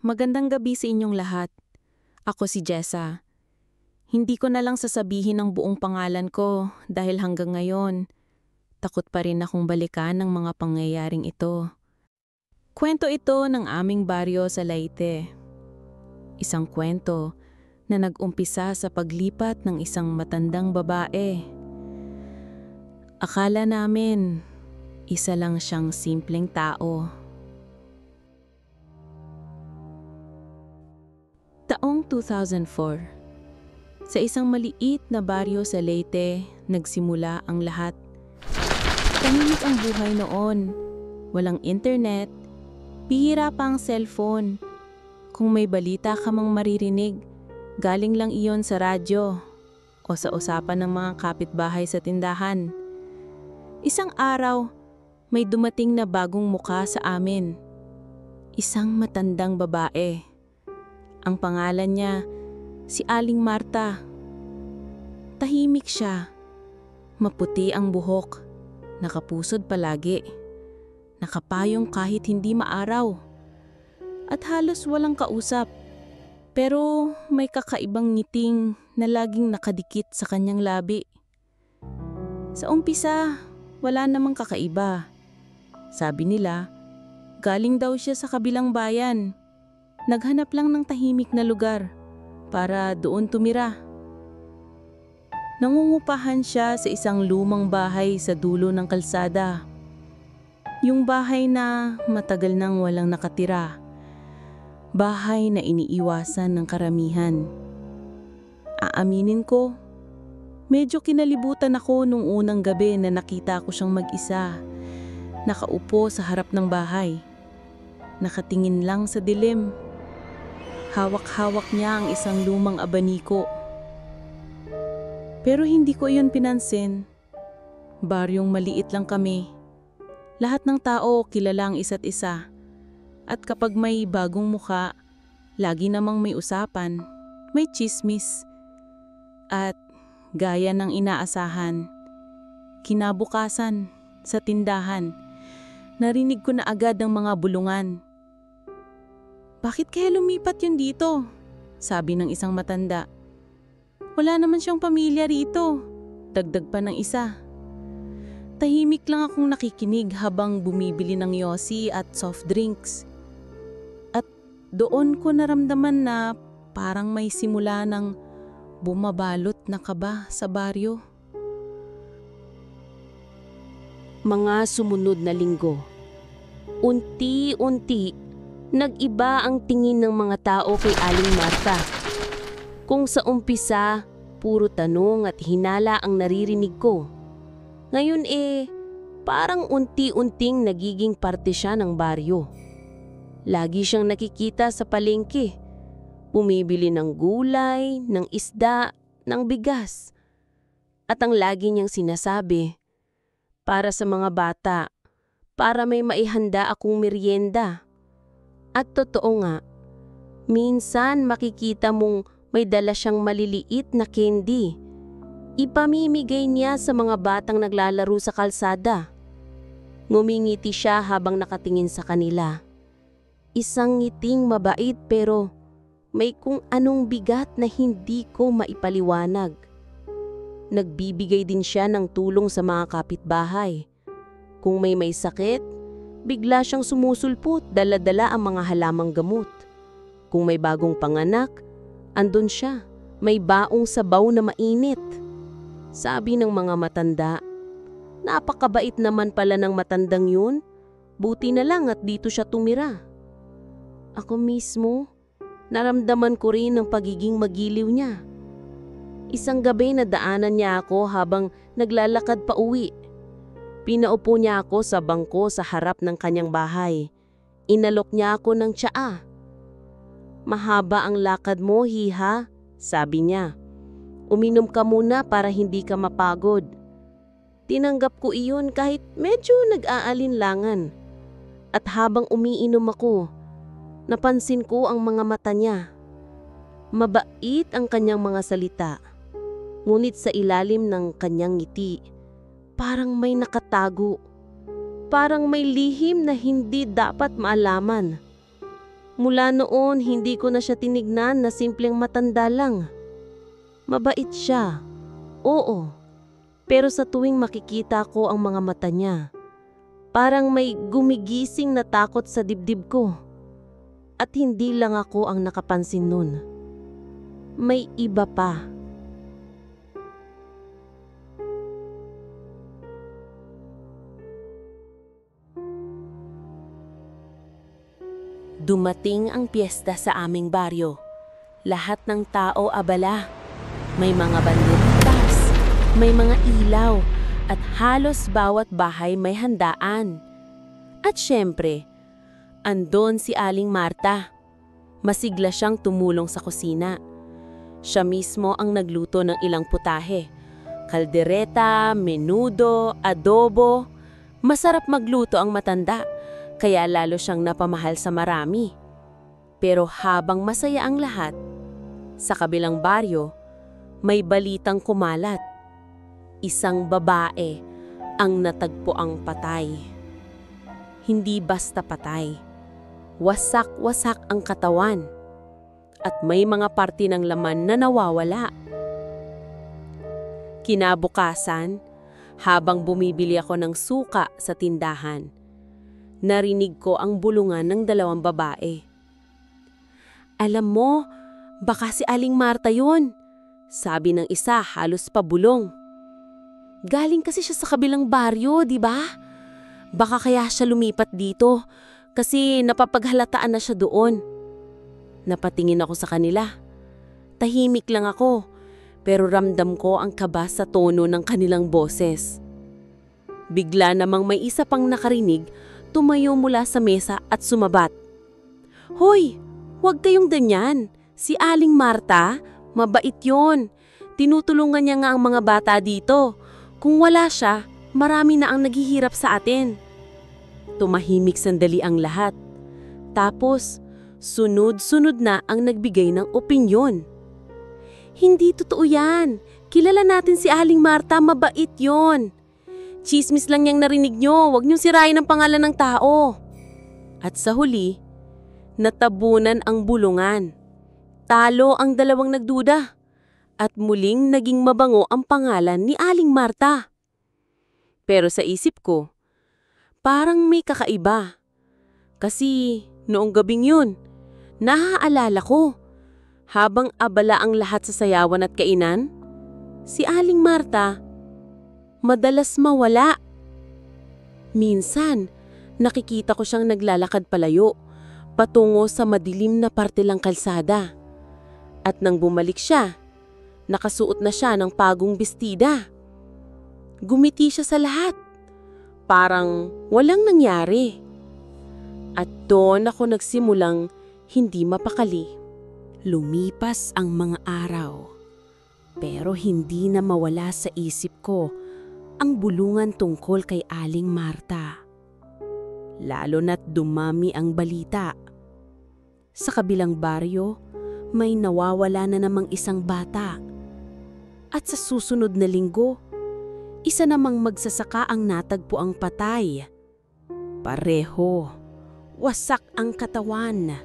Magandang gabi sa inyong lahat. Ako si Jessa. Hindi ko na lang sasabihin ang buong pangalan ko dahil hanggang ngayon, takot pa rin akong balikan ng mga pangyayaring ito. Kwento ito ng aming baryo sa Leyte. Isang kwento na nag-umpisa sa paglipat ng isang matandang babae. Akala namin, isa lang siyang simpleng tao. Taong 2004, sa isang maliit na baryo sa Leyte, nagsimula ang lahat. Tahimik ang buhay noon. Walang internet, bihira pa ang cellphone. Kung may balita ka mang maririnig, galing lang iyon sa radyo o sa usapan ng mga kapitbahay sa tindahan. Isang araw, may dumating na bagong muka sa amin. Isang matandang babae. Ang pangalan niya, si Aling Marta. Tahimik siya. Maputi ang buhok. Nakapusod palagi. Nakapayong kahit hindi maaraw. At halos walang kausap. Pero may kakaibang ngiting na laging nakadikit sa kanyang labi. Sa umpisa, wala namang kakaiba. Sabi nila, galing daw siya sa kabilang bayan. Naghanap lang ng tahimik na lugar para doon tumira. Nangungupahan siya sa isang lumang bahay sa dulo ng kalsada. Yung bahay na matagal nang walang nakatira. Bahay na iniiwasan ng karamihan. Aaminin ko, medyo kinalibutan ako nung unang gabi na nakita ko siyang mag-isa. Nakaupo sa harap ng bahay. Nakatingin lang sa dilim. Hawak-hawak niya ang isang lumang abaniko. Pero hindi ko iyon pinansin. Baryong maliit lang kami. Lahat ng tao kilala ang isa't isa. At kapag may bagong muka, lagi namang may usapan, may tsismis. At gaya ng inaasahan, kinabukasan sa tindahan, narinig ko na agad ang mga bulungan. Bakit kaya lumipat yun dito? Sabi ng isang matanda. Wala naman siyang pamilya rito. Dagdag pa ng isa. Tahimik lang akong nakikinig habang bumibili ng yosi at soft drinks. At doon ko naramdaman na parang may simula ng bumabalot na kaba sa baryo. Mga sumunod na linggo, unti-unti, nag-iba ang tingin ng mga tao kay Aling Marta. Kung sa umpisa, puro tanong at hinala ang naririnig ko. Ngayon parang unti-unting nagiging parte siya ng baryo. Lagi siyang nakikita sa palengke. Bumibili ng gulay, ng isda, ng bigas. At ang lagi niyang sinasabi, para sa mga bata, para may maihanda akong merienda. At totoo nga, minsan makikita mong may dala siyang maliliit na candy. Ipamimigay niya sa mga batang naglalaro sa kalsada. Ngumingiti siya habang nakatingin sa kanila. Isang ngiting mabait pero may kung anong bigat na hindi ko maipaliwanag. Nagbibigay din siya ng tulong sa mga kapitbahay. Kung may sakit, bigla siyang sumusulpot, dala-dala ang mga halamang gamot. Kung may bagong panganak, andun siya, may baong sabaw na mainit. Sabi ng mga matanda, napakabait naman pala ng matandang yun, buti na lang at dito siya tumira. Ako mismo, naramdaman ko rin ang pagiging magiliw niya. Isang gabi nadaanan niya ako habang naglalakad pa uwi. Pinaupo niya ako sa bangko sa harap ng kanyang bahay. Inalok niya ako ng tsaa. Mahaba ang lakad mo, hiha, sabi niya. Uminom ka muna para hindi ka mapagod. Tinanggap ko iyon kahit medyo nag-aalinlangan. At habang umiinom ako, napansin ko ang mga mata niya. Mabait ang kanyang mga salita. Ngunit sa ilalim ng kanyang ngiti, parang may nakatago. Parang may lihim na hindi dapat maalaman. Mula noon, hindi ko na siya tinignan na simpleng matanda lang. Mabait siya, oo. Pero sa tuwing makikita ko ang mga mata niya, parang may gumigising na takot sa dibdib ko. At hindi lang ako ang nakapansin nun. May iba pa. Dumating ang piyesta sa aming baryo. Lahat ng tao abala. May mga banderitas, may mga ilaw, at halos bawat bahay may handaan. At syempre, andon si Aling Marta. Masigla siyang tumulong sa kusina. Siya mismo ang nagluto ng ilang putahe. Kaldereta, menudo, adobo. Masarap magluto ang matanda, kaya lalo siyang napamahal sa marami. Pero habang masaya ang lahat, sa kabilang baryo, may balitang kumalat. Isang babae ang natagpuang patay. Hindi basta patay. Wasak-wasak ang katawan. At may mga parte ng laman na nawawala. Kinabukasan, habang bumibili ako ng suka sa tindahan, narinig ko ang bulungan ng dalawang babae. "Alam mo, baka si Aling Marta yun," sabi ng isa halos pabulong. "Galing kasi siya sa kabilang baryo, di ba? Baka kaya siya lumipat dito kasi napapaghalataan na siya doon." Napatingin ako sa kanila. Tahimik lang ako, pero ramdam ko ang kaba sa tono ng kanilang boses. Bigla namang may isa pang nakarinig, tumayo mula sa mesa at sumabat. "Hoy, huwag kayong ganyan. Si Aling Marta, mabait yon. Tinutulungan niya nga ang mga bata dito. Kung wala siya, marami na ang naghihirap sa atin." Tumahimik sandali ang lahat. Tapos, sunod-sunod na ang nagbigay ng opinyon. "Hindi totoo yan. Kilala natin si Aling Marta, mabait yon. Chismis lang niyang narinig niyo, huwag niyong sirain ang pangalan ng tao." At sa huli, natabunan ang bulungan. Talo ang dalawang nagduda. At muling naging mabango ang pangalan ni Aling Marta. Pero sa isip ko, parang may kakaiba. Kasi noong gabing yun, naaalala ko, habang abala ang lahat sa sayawan at kainan, si Aling Marta madalas mawala. Minsan, nakikita ko siyang naglalakad palayo, patungo sa madilim na parte lang kalsada. At nang bumalik siya, nakasuot na siya ng pagong bestida. Gumiti siya sa lahat. Parang walang nangyari. At doon ako nagsimulang hindi mapakali. Lumipas ang mga araw. Pero hindi na mawala sa isip ko ang bulungan tungkol kay Aling Marta. Lalo na't dumami ang balita. Sa kabilang baryo, may nawawala na namang isang bata. At sa susunod na linggo, isa namang magsasaka ang natagpuang patay. Pareho, wasak ang katawan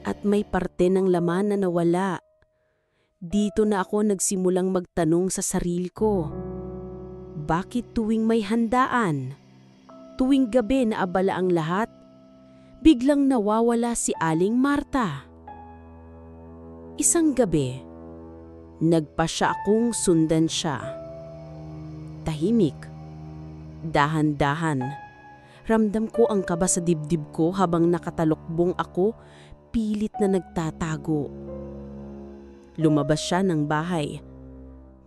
at may parte ng laman na nawala. Dito na ako nagsimulang magtanong sa sarili ko, bakit tuwing may handaan, tuwing gabi na abala ang lahat, biglang nawawala si Aling Marta? Isang gabi, nagpasya akong sundan siya. Tahimik, dahan-dahan. Ramdam ko ang kaba sa dibdib ko habang nakatalokbong ako, pilit na nagtatago. Lumabas siya ng bahay.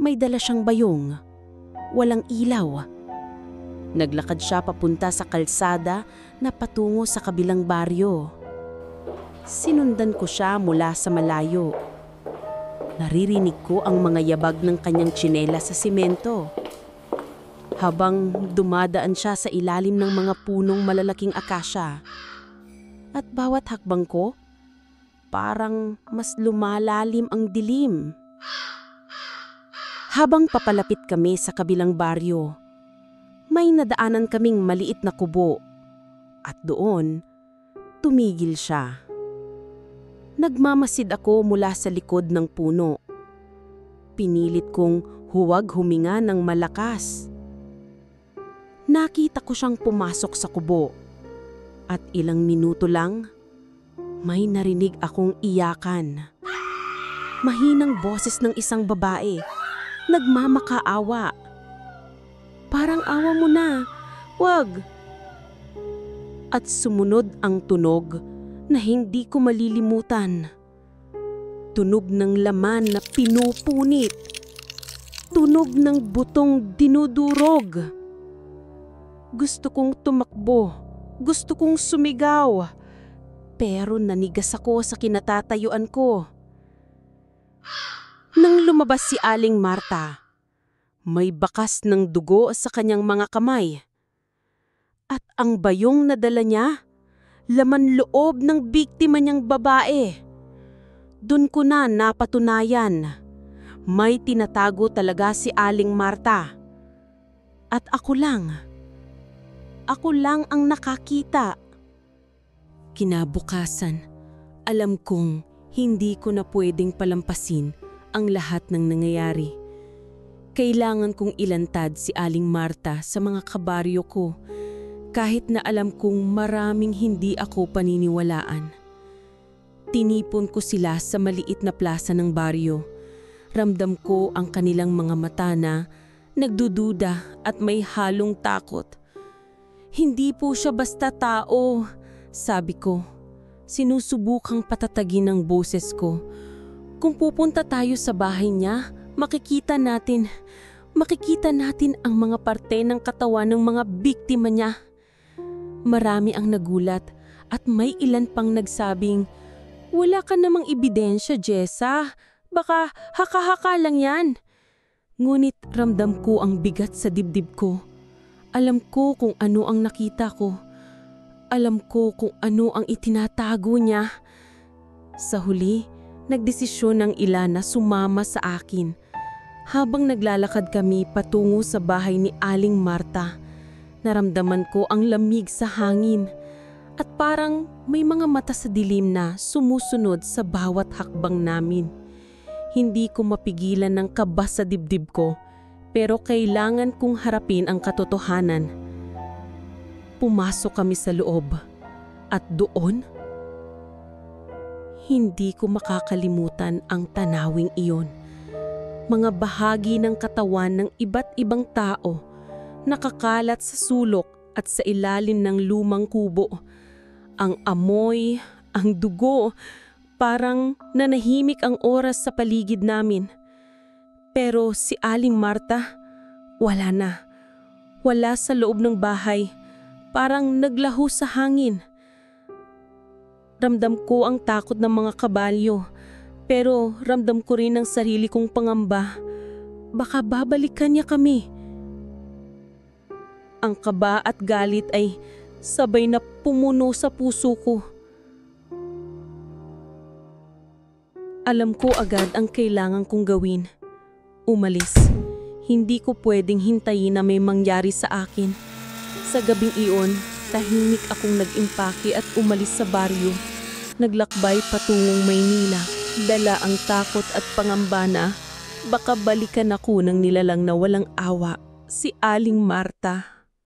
May dala siyang bayong. Walang ilaw. Naglakad siya papunta sa kalsada na patungo sa kabilang baryo. Sinundan ko siya mula sa malayo. Naririnig ko ang mga yabag ng kanyang tsinela sa simento. Habang dumadaan siya sa ilalim ng mga punong malalaking akasya. At bawat hakbang ko, parang mas lumalalim ang dilim. Habang papalapit kami sa kabilang baryo, may nadaanan kaming maliit na kubo. At doon, tumigil siya. Nagmamasid ako mula sa likod ng puno. Pinilit kong huwag huminga ng malakas. Nakita ko siyang pumasok sa kubo. At ilang minuto lang, may narinig akong iyakan. Mahinang boses ng isang babae, nagmamakaawa. Parang awa mo na, wag. At sumunod ang tunog na hindi ko malilimutan. Tunog ng laman na pinupunit. Tunog ng butong dinudurog. Gusto kong tumakbo. Gusto kong sumigaw. Pero nanigas ako sa kinatatayuan ko. Nang lumabas si Aling Marta, may bakas ng dugo sa kanyang mga kamay. At ang bayong na dala niya, laman loob ng biktima niyang babae. Doon ko na napatunayan, may tinatago talaga si Aling Marta. At ako lang ang nakakita. Kinabukasan, alam kong hindi ko na pwedeng palampasin ang lahat ng nangyayari. Kailangan kong ilantad si Aling Marta sa mga kabaryo ko kahit na alam kong maraming hindi ako paniniwalaan. Tinipon ko sila sa maliit na plaza ng baryo. Ramdam ko ang kanilang mga mata na nagdududa at may halong takot. Hindi po siya basta tao, sabi ko. Sinusubukang patatagin ang boses ko. Kung pupunta tayo sa bahay niya, makikita natin ang mga parte ng katawan ng mga biktima niya. Marami ang nagulat at may ilan pang nagsabing, "Wala ka namang ebidensya, Jessa. Baka haka-haka lang yan." Ngunit ramdam ko ang bigat sa dibdib ko. Alam ko kung ano ang nakita ko. Alam ko kung ano ang itinatago niya. Sa huli, nagdesisyon ng ilan na sumama sa akin. Habang naglalakad kami patungo sa bahay ni Aling Marta, naramdaman ko ang lamig sa hangin at parang may mga mata sa dilim na sumusunod sa bawat hakbang namin. Hindi ko mapigilan ng kaba sa dibdib ko, pero kailangan kong harapin ang katotohanan. Pumasok kami sa loob at doon, hindi ko makakalimutan ang tanawing iyon. Mga bahagi ng katawan ng iba't ibang tao nakakalat sa sulok at sa ilalim ng lumang kubo. Ang amoy, ang dugo, parang nanahimik ang oras sa paligid namin. Pero si Aling Marta, wala na. Wala sa loob ng bahay. Parang naglaho sa hangin. Ramdam ko ang takot ng mga kabalyo, pero ramdam ko rin ang sarili kong pangamba. Baka babalikan niya kami. Ang kaba at galit ay sabay na pumuno sa puso ko. Alam ko agad ang kailangan kong gawin. Umalis. Hindi ko pwedeng hintayin na may mangyari sa akin. Sa gabing iyon, tahimik akong nag-impake at umalis sa baryo. Naglakbay patungong Maynila. Dala ang takot at pangamba na baka balikan ako ng nilalang na walang awa, si Aling Marta.